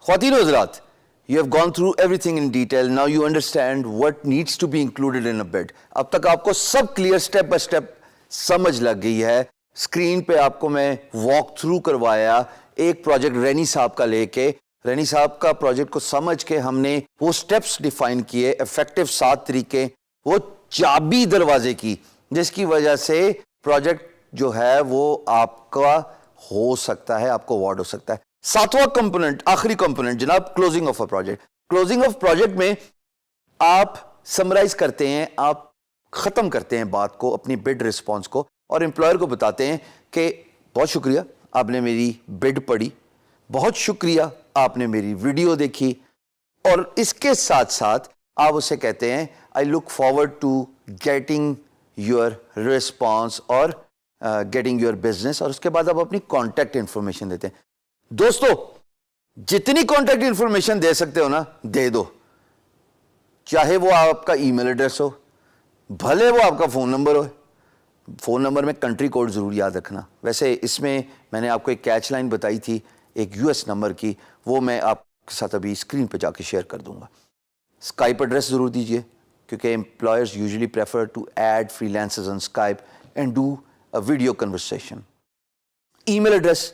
Khwateen o Hazrat, you have gone through everything in detail. Now you understand what needs to be included in a bid. अब तक आपको सब clear step by step समझ लग गई है. Screen पे आपको मैं वॉक थ्रू करवाया एक प्रोजेक्ट रैनी साहब का लेके. रैनी साहब का प्रोजेक्ट को समझ के हमने वो स्टेप्स डिफाइन किए, इफेक्टिव 7 तरीके, वो चाबी दरवाजे की, जिसकी वजह से प्रोजेक्ट जो है वो आपका हो सकता है, आपको अवार्ड हो सकता है. 7वां कंपोनेंट, आखिरी कंपोनेंट जनाब, closing of a project. Closing of project में आप समराइज करते हैं, आप खत्म करते हैं बात को, अपनी बिड रिस्पॉन्स को, और एम्प्लॉयर को बताते हैं कि बहुत शुक्रिया आपने मेरी बिड पढ़ी, बहुत शुक्रिया आपने मेरी वीडियो देखी, और इसके साथ साथ आप उसे कहते हैं I look forward to getting your response और गेटिंग योर बिजनेस, और उसके बाद आप अपनी कॉन्टैक्ट इंफॉर्मेशन देते हैं. दोस्तों, जितनी कॉन्टैक्ट इंफॉर्मेशन दे सकते हो ना, दे दो. चाहे वो आपका ईमेल एड्रेस हो, भले वो आपका फ़ोन नंबर हो. फ़ोन नंबर में कंट्री कोड ज़रूर याद रखना. वैसे इसमें मैंने आपको एक कैच लाइन बताई थी एक यूएस नंबर की, वो मैं आपके साथ अभी स्क्रीन पे जाके शेयर कर दूंगा. स्काइप एड्रेस ज़रूर दीजिए, क्योंकि employers usually prefer to add freelancers on Skype and do a video conversation. Email address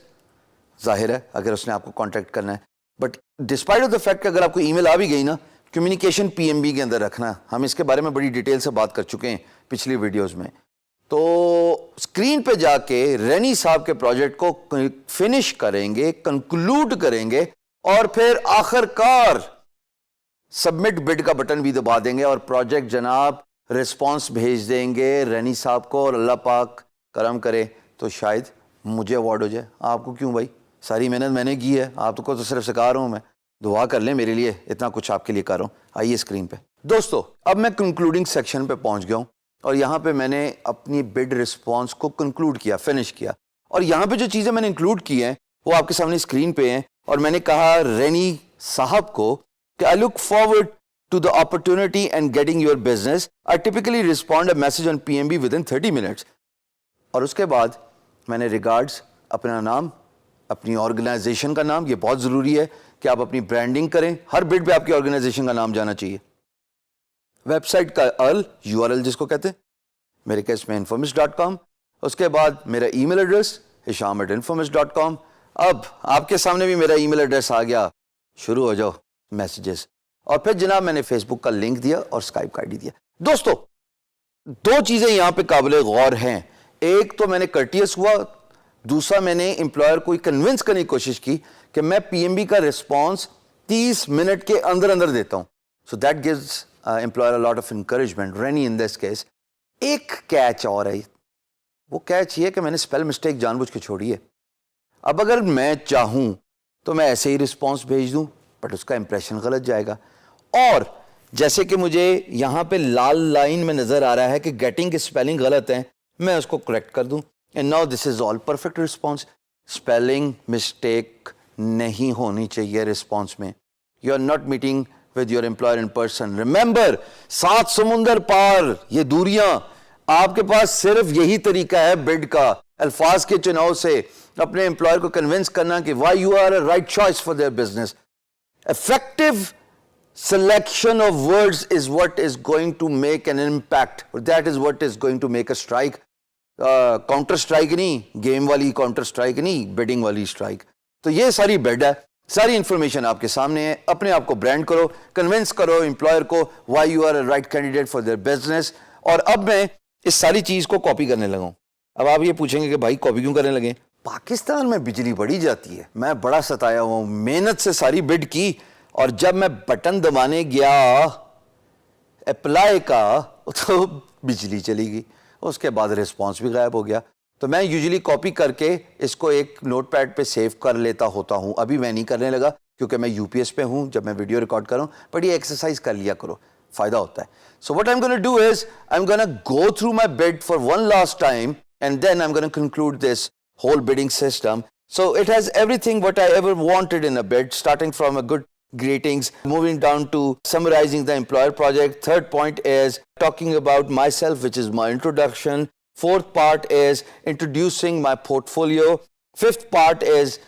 जाहिर है अगर उसने आपको कांटेक्ट करना है, but despite of the fact कि अगर आपको ईमेल आ भी गई ना, कम्युनिकेशन पीएमबी के अंदर रखना. हम इसके बारे में बड़ी डिटेल से बात कर चुके हैं पिछली वीडियोस में. तो स्क्रीन पे जाके रैनी साहब के प्रोजेक्ट को फिनिश करेंगे, कंक्लूड करेंगे, और फिर आखिरकार सबमिट बिड का बटन भी दबा देंगे और प्रोजेक्ट जनाब रिस्पॉन्स भेज देंगे रैनी साहब को, और अल्लाह पाक करम करे तो शायद मुझे अवार्ड हो जाए. आपको क्यों भाई, सारी मेहनत मैंने की है, आपको तो सिर्फ सिखा रहा हूं मैं. दुआ कर लें मेरे लिए, इतना कुछ आपके लिए कर रहा हूं. आइए स्क्रीन पे. दोस्तों, अब मैं कंक्लूडिंग सेक्शन पे पहुंच गया हूं, और यहां पे मैंने अपनी बिड रिस्पॉन्स को कंक्लूड किया, फिनिश किया. और यहां पे जो चीजें मैंने इंक्लूड की हैं वो आपके सामने स्क्रीन पे हैं. और मैंने कहा रैनी साहब को कि I look forward to the opportunity and getting your business. I typically respond a message on PMB within 30 minutes. और उसके बाद मैंने रिगार्ड्स, अपना नाम, अपनी ऑर्गेनाइजेशन का नाम, ये बहुत ज़रूरी है कि आप अपनी ब्रांडिंग करें. हर बिड पे आपकी ऑर्गेनाइजेशन का नाम जाना चाहिए. वेबसाइट का URL जिसको कहते हैं, मेरे केस में infomist.com. उसके बाद मेरा ईमेल एड्रेस hisham@infomist.com. अब आपके सामने भी मेरा ईमेल एड्रेस आ गया, शुरू हो जाओ मैसेजेस. और फिर जनाब मैंने फेसबुक का लिंक दिया और स्काइप का आईडी दिया. दोस्तों, 2 चीज़ें यहाँ पे काबिल गौर हैं. एक तो मैंने कर्टियस हुआ, दूसरा मैंने एम्प्लॉयर को कन्विंस करने की कोशिश की कि मैं पीएमबी का रिस्पॉन्स 30 मिनट के अंदर अंदर देता हूं. So that gives employer a lot of encouragement. Renee in this case. एक कैच और है, वो कैच ये कि मैंने स्पेल मिस्टेक जानबूझ के छोड़ी है. अब अगर मैं चाहूं तो मैं ऐसे ही रिस्पॉन्स भेज दूं, बट उसका इंप्रेशन गलत जाएगा. और जैसे कि मुझे यहां पे लाल लाइन में नजर आ रहा है कि गेटिंग की स्पेलिंग गलत है, मैं उसको करेक्ट कर दूं. And now this is all perfect response. Spelling mistake नहीं होनी चाहिए रिस्पॉन्स में. You are not meeting with your employer in person. Remember, 7 समुंदर पार ये दूरियां, आपके पास सिर्फ यही तरीका है बिड का, अल्फाज के चुनाव से अपने एम्प्लॉयर को कन्विंस करना कि why you are a right choice for their business. Effective selection of words is what is going to make an impact, or that is what is going to make a strike. Counter strike नहीं, game वाली counter strike नहीं, bidding वाली strike. तो ये सारी bid है, सारी information आपके सामने है. अपने आप को ब्रांड करो, कन्विंस करो एम्प्लॉयर को why you are a right candidate for their business. और अब मैं इस सारी चीज को कॉपी करने लगा हूं. अब आप ये पूछेंगे कि भाई कॉपी क्यों करने लगे? पाकिस्तान में बिजली बड़ी जाती है, मैं बड़ा सताया हुआ हूं, मेहनत से सारी बिड की, और जब मैं बटन दबाने गया अप्लाई का तो बिजली चली गई. उसके बाद रिस्पांस भी गायब हो गया. तो मैं यूजुअली कॉपी करके इसको एक नोटपैड पे सेव कर लेता होता हूं. अभी मैं नहीं करने लगा क्योंकि मैं यूपीएस पे हूं जब मैं वीडियो रिकॉर्ड कर रहा हूं, बट ये एक्सरसाइज कर लिया करो, फायदा होता है. So what I am gonna do is I am gonna go through my bid for one last time and then I am gonna conclude this whole bidding system. So it has everything what I ever wanted in a bid, starting from a good greetings. Moving down to summarizing the employer project. Third point is talking about myself, which is my introduction. Fourth part is introducing my portfolio. Fifth part is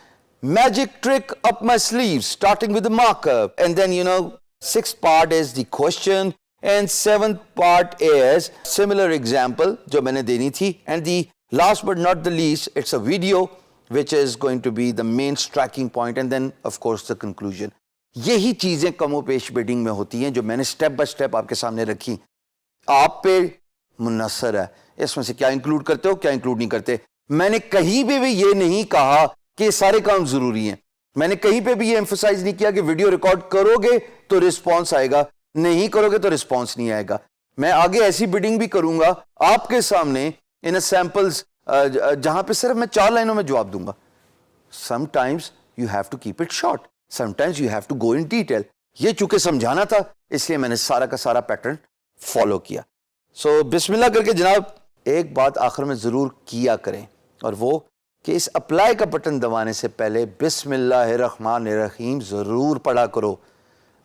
magic trick up my sleeves, starting with the markup. And then, sixth part is the question. And seventh part is similar example جو میں نے دینی تھی. And the last but not the least, it's a video which is going to be the main striking point, and then of course the conclusion. یہی چیزیں کم و بیش bedding میں ہوتی ہیں جو میں نے سٹیپ بائی سٹیپ آپ کے سامنے رکھی. آپ پہ منحصر ہے اس میں سے کیا انکلوڈ کرتے ہو, کیا انکلوڈ نہیں کرتے. میں نے کہیں بھی یہ نہیں کہا کہ سارے کام ضروری ہیں. میں نے کہیں پہ بھی یہ ایمفسائز نہیں کیا کہ ویڈیو ریکارڈ کرو گے تو رسپانس آئے گا, نہیں کرو گے تو رسپانس نہیں آئے گا. میں آگے ایسی بیڈنگ بھی کروں گا آپ کے سامنے ان سیمپلز جہاں پہ صرف میں 4 لائنوں میں جواب دوں گا. Sometimes you have to keep it short, sometimes you have to go in detail. یہ چونکہ سمجھانا تھا اس لیے میں نے سارا کا سارا پیٹرن فالو کیا. سو بسم اللہ کر کے جناب ایک بات آخر میں ضرور کیا کریں, اور وہ کہ اس اپلائی کا بٹن دبانے سے پہلے بسم اللہ الرحمن الرحیم ضرور پڑھا کرو,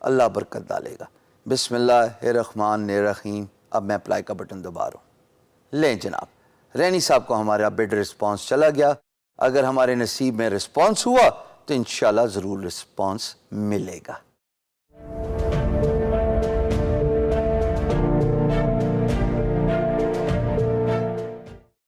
اللہ برکت ڈالے گا. بسم اللہ الرحمن الرحیم. اب میں اپلائی کا بٹن دبا رہا ہوں. لیں جناب, رینی صاحب کو ہمارا بڈ رسپانس چلا گیا. اگر ہمارے نصیب میں رسپانس ہوا تو انشاءاللہ ضرور رسپانس ملے گا.